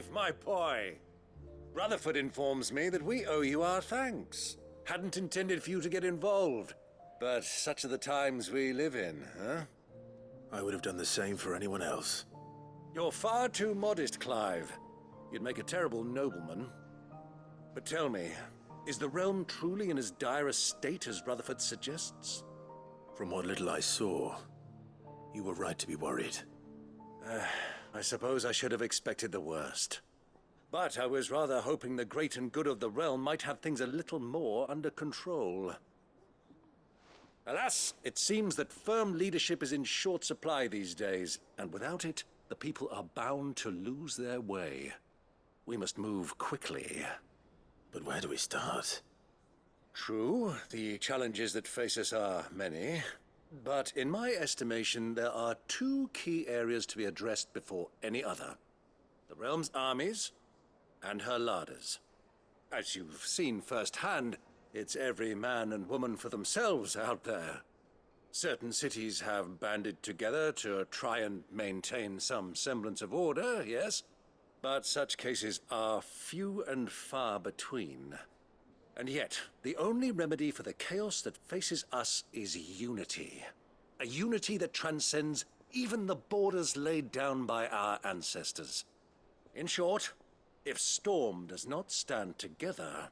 Clive, my boy! Rutherford informs me that we owe you our thanks. Hadn't intended for you to get involved, but such are the times we live in, huh? I would have done the same for anyone else. You're far too modest, Clive. You'd make a terrible nobleman. But tell me, is the realm truly in as dire a state as Rutherford suggests? From what little I saw, you were right to be worried. I suppose I should have expected the worst. But I was rather hoping the great and good of the realm might have things a little more under control. Alas, it seems that firm leadership is in short supply these days, and without it, the people are bound to lose their way. We must move quickly. But where do we start? True, the challenges that face us are many. But in my estimation, there are two key areas to be addressed before any other. The realm's armies and her larders. As you've seen firsthand, it's every man and woman for themselves out there. Certain cities have banded together to try and maintain some semblance of order, yes, but such cases are few and far between. And yet, the only remedy for the chaos that faces us is unity. A unity that transcends even the borders laid down by our ancestors. In short, if Storm does not stand together,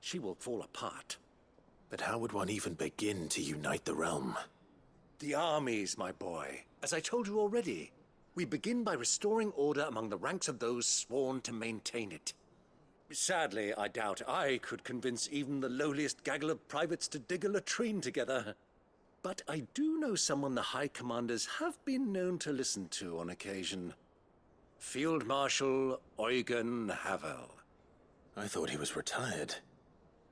she will fall apart. But how would one even begin to unite the realm? The armies, my boy. As I told you already, we begin by restoring order among the ranks of those sworn to maintain it. Sadly, I doubt I could convince even the lowliest gaggle of privates to dig a latrine together. But I do know someone the High Commanders have been known to listen to on occasion. Field Marshal Eugen Havel. I thought he was retired.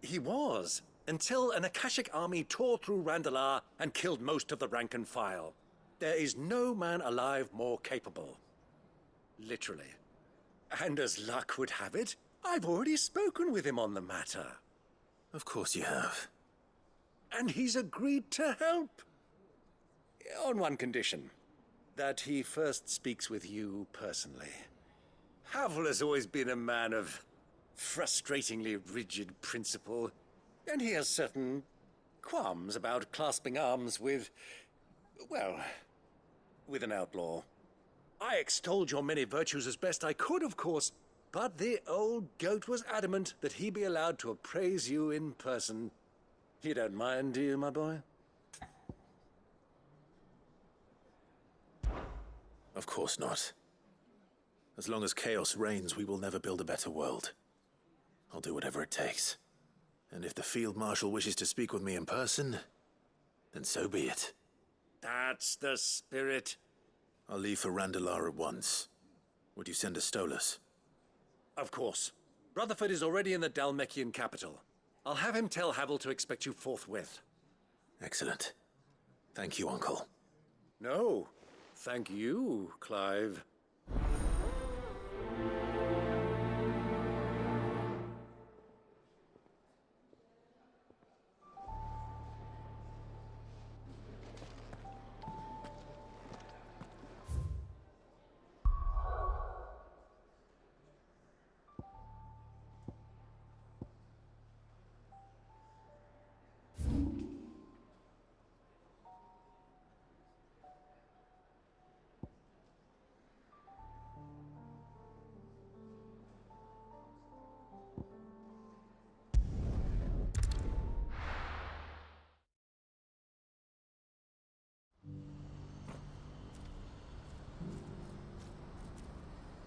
He was, until an Akashic army tore through Randalar and killed most of the rank and file. There is no man alive more capable. Literally. And as luck would have it, I've already spoken with him on the matter. Of course you have. And he's agreed to help. On one condition. That he first speaks with you personally. Havel has always been a man of frustratingly rigid principle, and he has certain qualms about clasping arms with, well, with an outlaw. I extolled your many virtues as best I could, of course, but the old goat was adamant that he be allowed to appraise you in person. You don't mind, do you, my boy? Of course not. As long as chaos reigns, we will never build a better world. I'll do whatever it takes. And if the Field Marshal wishes to speak with me in person, then so be it. That's the spirit. I'll leave for Randalar at once. Would you send a Stolas? Of course. Rutherford is already in the Dalmekian capital. I'll have him tell Havel to expect you forthwith. Excellent. Thank you, Uncle. No. Thank you, Clive.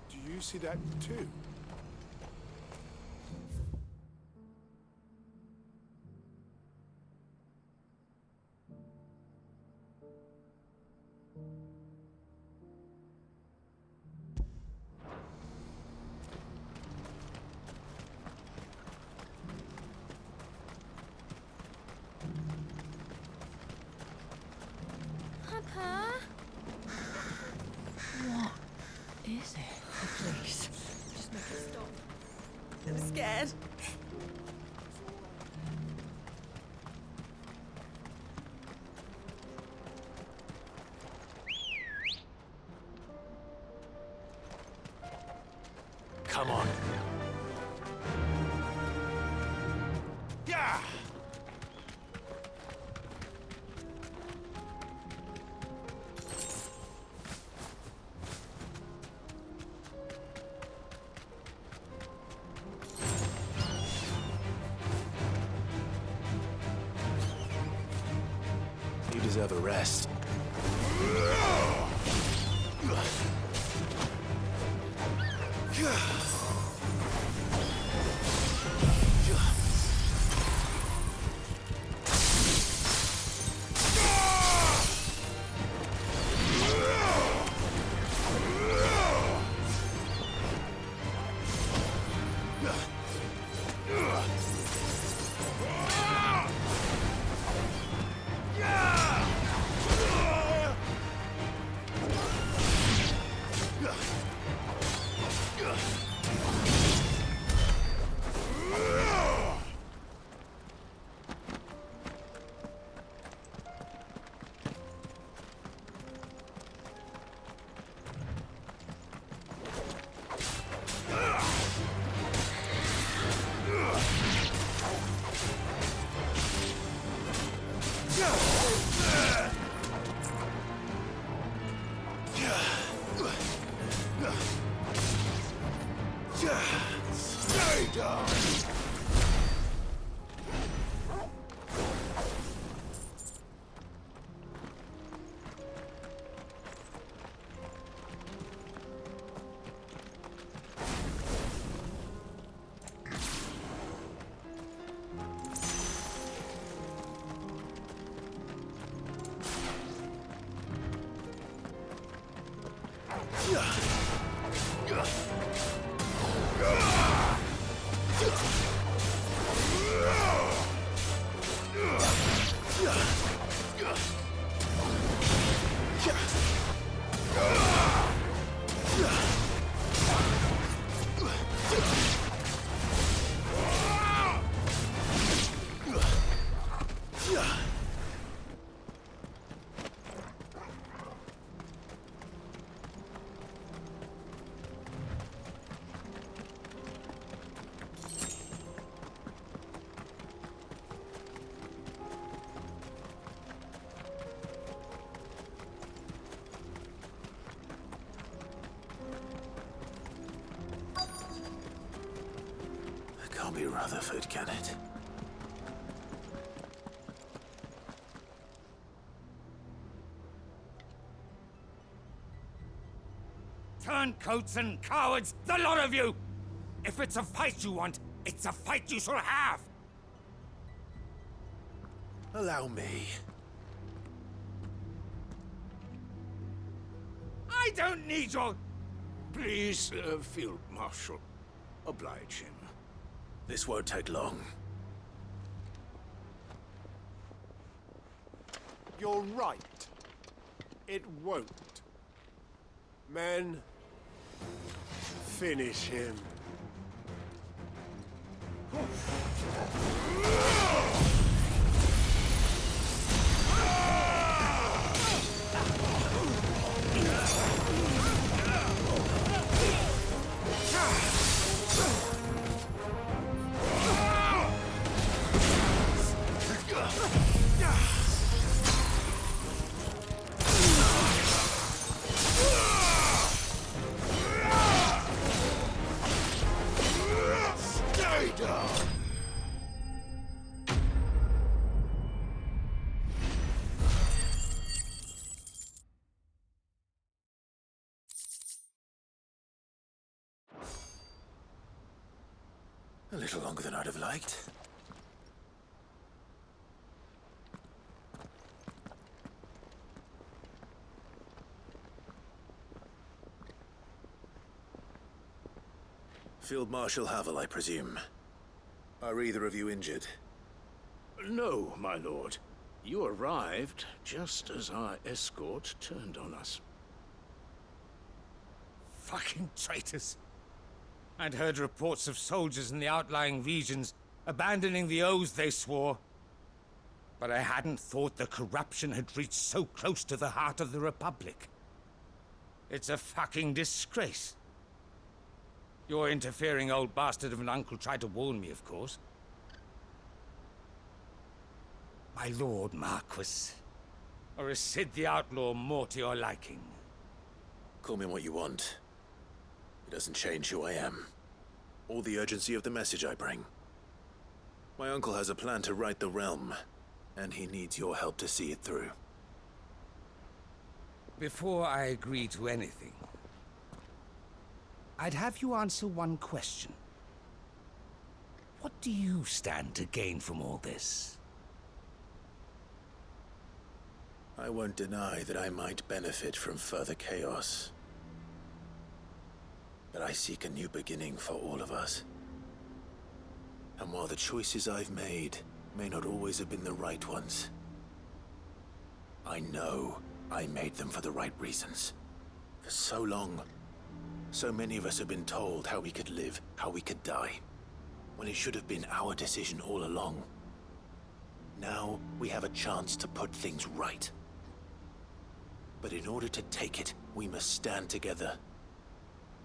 Do you see that too? Papa? What is it? Please, just make it stop. I'm scared. You deserve a rest. Stay down! Can't be Rutherford, can it? Turncoats and cowards, the lot of you! If it's a fight you want, it's a fight you shall have! Allow me. I don't need your... Please, Field Marshal, oblige him. This won't take long. You're right. It won't. Men, finish him. Stay down! A little longer than I'd have liked. Field Marshal Havel, I presume. Are either of you injured? No, my lord. You arrived just as our escort turned on us. Fucking traitors. I'd heard reports of soldiers in the outlying regions abandoning the oaths they swore. But I hadn't thought the corruption had reached so close to the heart of the Republic. It's a fucking disgrace. Your interfering old bastard of an uncle tried to warn me, of course. My lord Marquis. Or is Sid the Outlaw more to your liking? Call me what you want. It doesn't change who I am, or the urgency of the message I bring. My uncle has a plan to right the realm, and he needs your help to see it through. Before I agree to anything, I'd have you answer one question. What do you stand to gain from all this? I won't deny that I might benefit from further chaos. But I seek a new beginning for all of us. And while the choices I've made may not always have been the right ones, I know I made them for the right reasons. For so long, so many of us have been told how we could live, how we could die, when it should have been our decision all along. Now we have a chance to put things right. But in order to take it, we must stand together.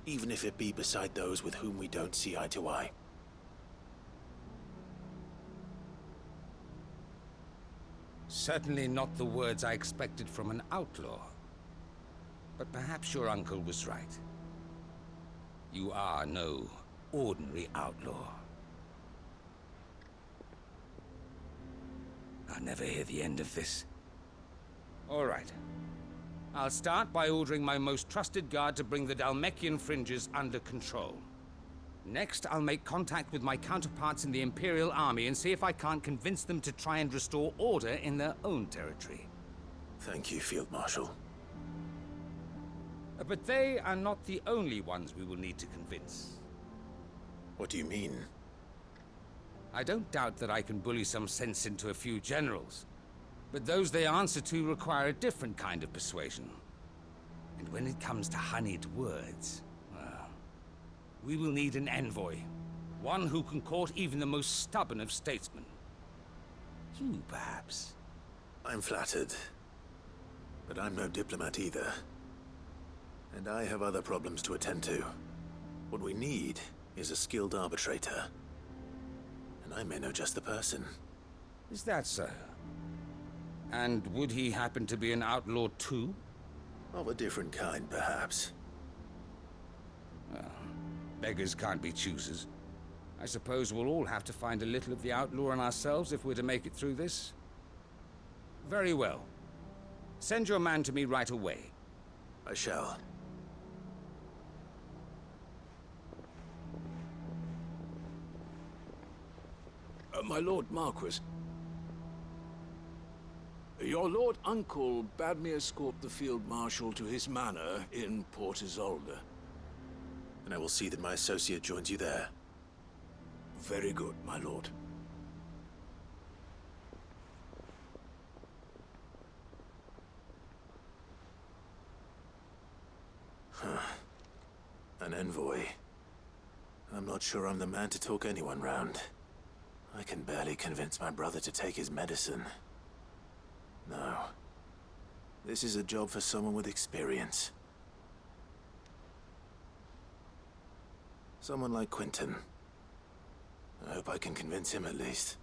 Even if it be beside those with whom we don't see eye to eye. Certainly not the words I expected from an outlaw. But perhaps your uncle was right. You are no ordinary outlaw. I'll never hear the end of this. All right. I'll start by ordering my most trusted guard to bring the Dalmekian fringes under control. Next, I'll make contact with my counterparts in the Imperial Army and see if I can't convince them to try and restore order in their own territory. Thank you, Field Marshal. But they are not the only ones we will need to convince. What do you mean? I don't doubt that I can bully some sense into a few generals. But those they answer to require a different kind of persuasion. And when it comes to honeyed words, well, we will need an envoy. One who can court even the most stubborn of statesmen. You, perhaps. I'm flattered. But I'm no diplomat either. And I have other problems to attend to. What we need is a skilled arbitrator. And I may know just the person. Is that so? And would he happen to be an outlaw too? Of a different kind, perhaps. Beggars can't be choosers. I suppose we'll all have to find a little of the outlaw in ourselves if we're to make it through this. Very well. Send your man to me right away. I shall. My Lord Marquis, your Lord Uncle bade me escort the Field Marshal to his manor in Port Isolde. And I will see that my associate joins you there. Very good, my lord. An envoy. I'm not sure I'm the man to talk anyone round. I can barely convince my brother to take his medicine. No. This is a job for someone with experience. Someone like Quentin. I hope I can convince him at least.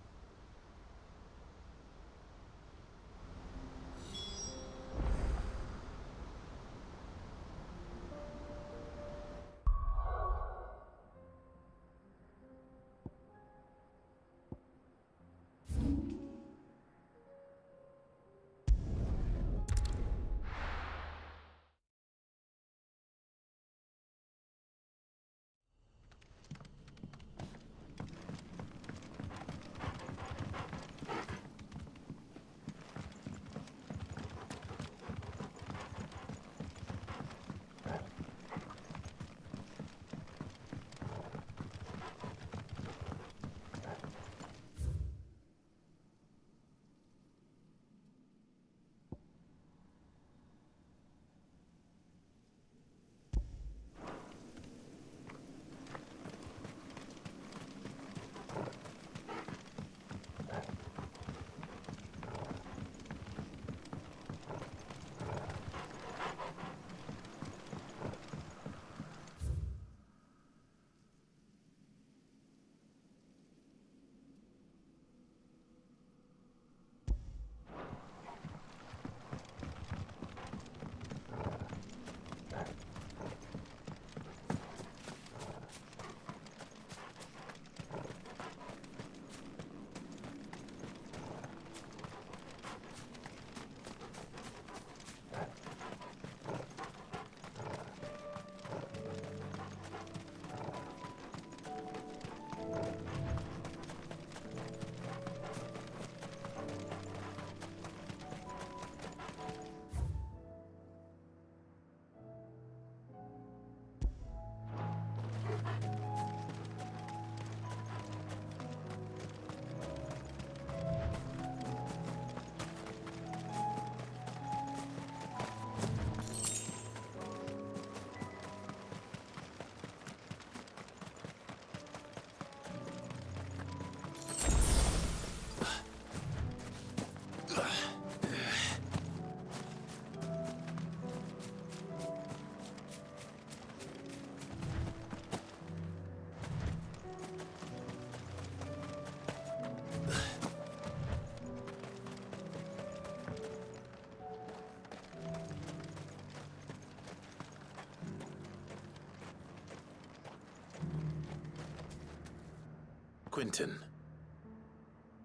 Quentin,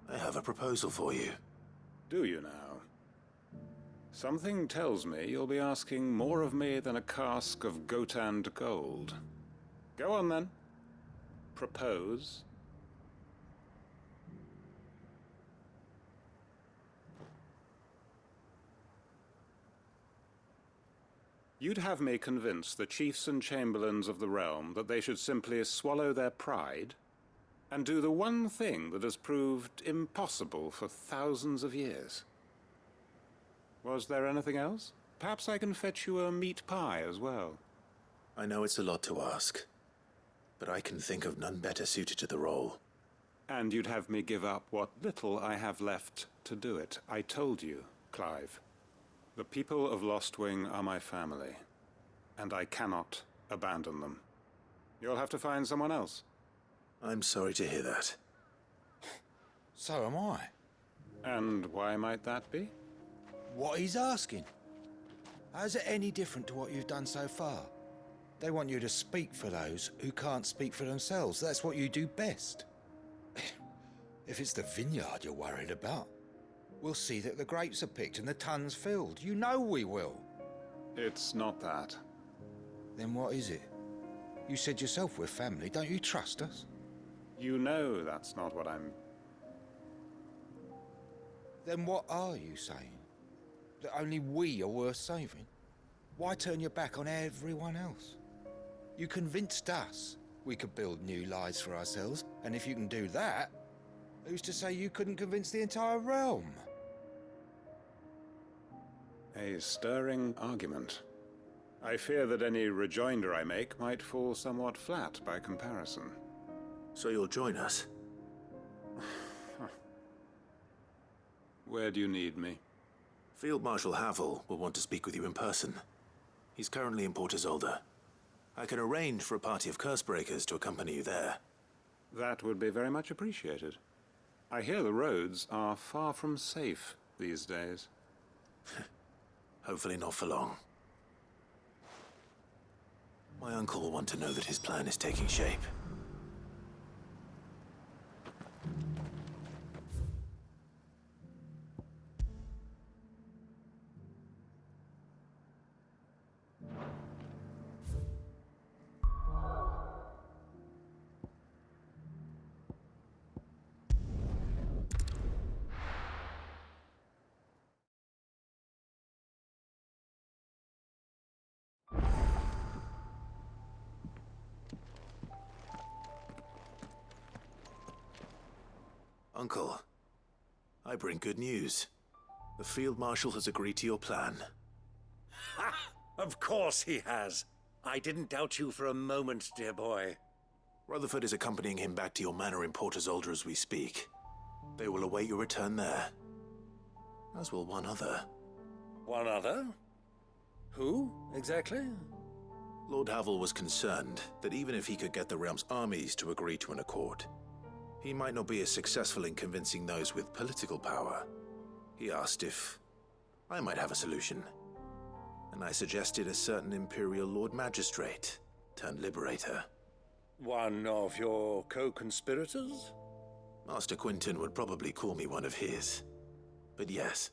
I have a proposal for you. Do you now? Something tells me you'll be asking more of me than a cask of Gotand gold. Go on then. Propose. You'd have me convince the chiefs and chamberlains of the realm that they should simply swallow their pride and do the one thing that has proved impossible for thousands of years. Was there anything else? Perhaps I can fetch you a meat pie as well. I know it's a lot to ask, but I can think of none better suited to the role. And you'd have me give up what little I have left to do it. I told you, Clive. The people of Lostwing are my family, and I cannot abandon them. You'll have to find someone else. I'm sorry to hear that. So am I. And why might that be? What he's asking. How's it any different to what you've done so far? They want you to speak for those who can't speak for themselves. That's what you do best. If it's the vineyard you're worried about, we'll see that the grapes are picked and the tons filled. You know we will. It's not that. Then what is it? You said yourself we're family. Don't you trust us? You know that's not what I'm... Then what are you saying? That only we are worth saving? Why turn your back on everyone else? You convinced us we could build new lives for ourselves, and if you can do that, who's to say you couldn't convince the entire realm? A stirring argument. I fear that any rejoinder I make might fall somewhat flat by comparison. So you'll join us? Where do you need me? Field Marshal Havel will want to speak with you in person. He's currently in Port Isolde. I can arrange for a party of Cursebreakers to accompany you there. That would be very much appreciated. I hear the roads are far from safe these days. Hopefully not for long. My uncle will want to know that his plan is taking shape. Uncle, I bring good news. The Field Marshal has agreed to your plan. Ha! Of course he has. I didn't doubt you for a moment, dear boy. Rutherford is accompanying him back to your manor in Port Isolde as we speak. They will await your return there. As will one other. One other? Who, exactly? Lord Havel was concerned that even if he could get the realm's armies to agree to an accord, he might not be as successful in convincing those with political power. He asked if I might have a solution, and I suggested a certain Imperial Lord Magistrate turned Liberator. One of your co-conspirators? Master Quentin would probably call me one of his, but yes.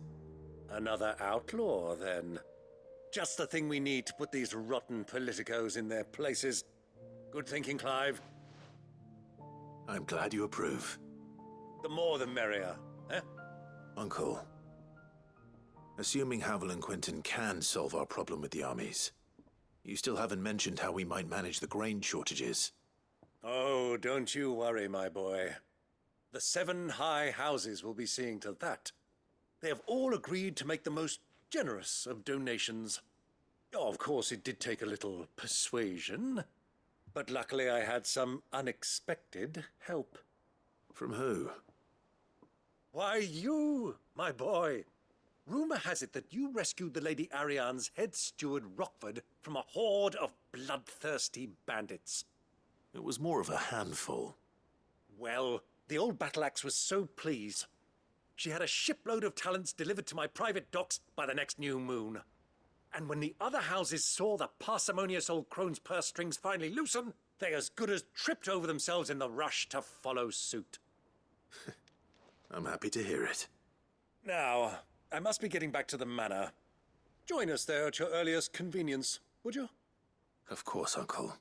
Another outlaw, then. Just the thing we need to put these rotten politicos in their places. Good thinking, Clive. I'm glad you approve. The more the merrier, eh? Uncle, assuming Havel and Quentin can solve our problem with the armies, you still haven't mentioned how we might manage the grain shortages. Oh, don't you worry, my boy. The 7 high houses will be seeing to that. They have all agreed to make the most generous of donations. Oh, of course, it did take a little persuasion, but luckily I had some unexpected help. From who? Why, you, my boy. Rumor has it that you rescued the Lady Ariane's head steward Rockford from a horde of bloodthirsty bandits. It was more of a handful. Well, the old battle axe was so pleased. She had a shipload of talents delivered to my private docks by the next new moon. And when the other houses saw the parsimonious old crone's purse strings finally loosen, they as good as tripped over themselves in the rush to follow suit. I'm happy to hear it. Now, I must be getting back to the manor. Join us there at your earliest convenience, would you? Of course, Uncle.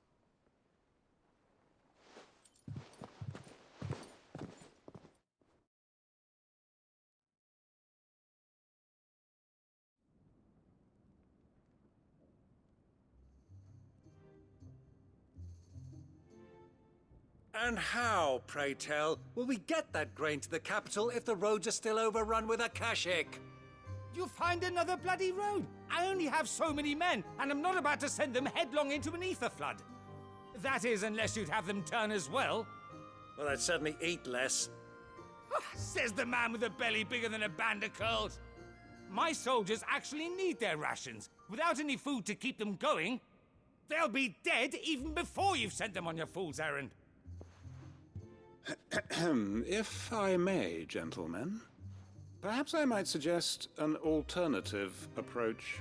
And how, pray tell, will we get that grain to the capital if the roads are still overrun with akashic? You'll find another bloody road. I only have so many men, and I'm not about to send them headlong into an ether flood. That is, unless you'd have them turn as well. Well, I'd certainly eat less. Says the man with a belly bigger than a band of curls. My soldiers actually need their rations. Without any food to keep them going, they'll be dead even before you've sent them on your fool's errand. If I may, gentlemen, perhaps I might suggest an alternative approach.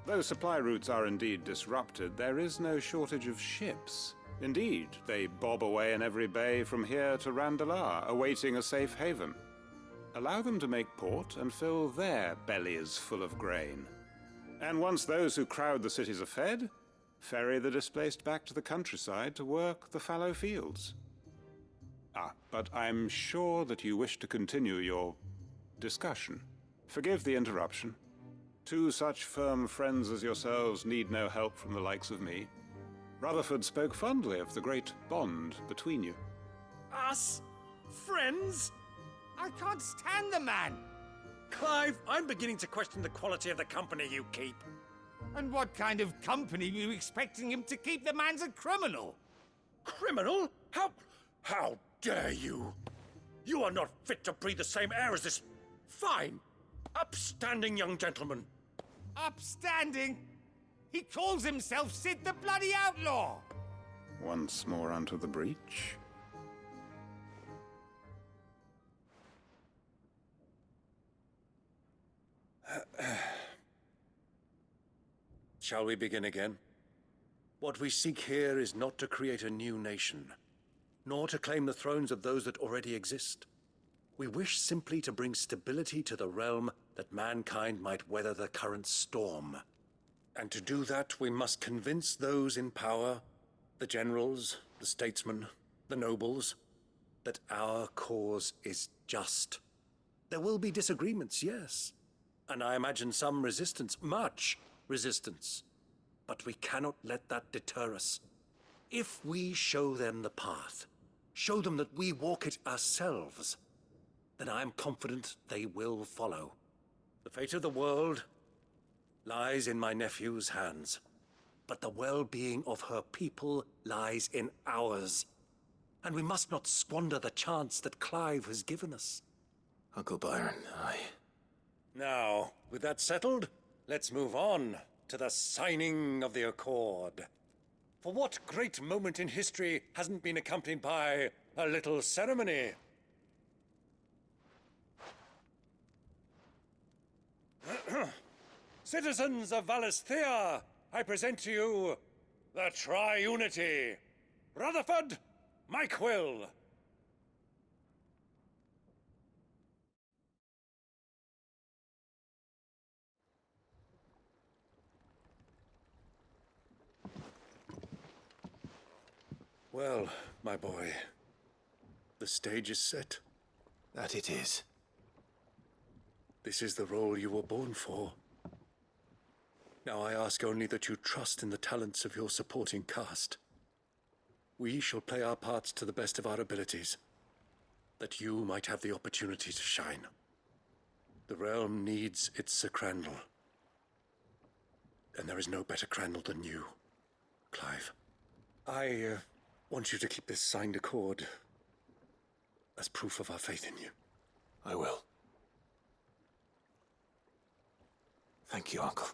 Though supply routes are indeed disrupted, there is no shortage of ships. Indeed, they bob away in every bay from here to Randalar, awaiting a safe haven. Allow them to make port and fill their bellies full of grain. And once those who crowd the cities are fed, ferry the displaced back to the countryside to work the fallow fields. But I'm sure that you wish to continue your discussion. Forgive the interruption. 2 such firm friends as yourselves need no help from the likes of me. Rutherford spoke fondly of the great bond between you. Us? Friends? I can't stand the man. Clive, I'm beginning to question the quality of the company you keep. And what kind of company were you expecting him to keep? The man's a criminal. Criminal? How dare you? You are not fit to breathe the same air as this fine, upstanding young gentleman. Upstanding? He calls himself Sid the Bloody Outlaw. Once more onto the breach. Shall we begin again? What we seek here is not to create a new nation, nor to claim the thrones of those that already exist. We wish simply to bring stability to the realm that mankind might weather the current storm. And to do that, we must convince those in power, the generals, the statesmen, the nobles, that our cause is just. There will be disagreements, yes, and I imagine some resistance, much resistance. But we cannot let that deter us. If we show them the path, show them that we walk it ourselves, then I am confident they will follow. The fate of the world lies in my nephew's hands, but the well-being of her people lies in ours. And we must not squander the chance that Clive has given us. Uncle Byron, Now, with that settled, let's move on to the signing of the Accord. For what great moment in history hasn't been accompanied by a little ceremony? Citizens of Valisthea, I present to you the Triunity. Rutherford, Mike Will. Well, my boy, the stage is set. That it is. This is the role you were born for. Now I ask only that you trust in the talents of your supporting cast. We shall play our parts to the best of our abilities, that you might have the opportunity to shine. The realm needs its Sir Crandall. And there is no better Crandall than you, Clive. I want you to keep this signed accord as proof of our faith in you. I will. Thank you, Uncle.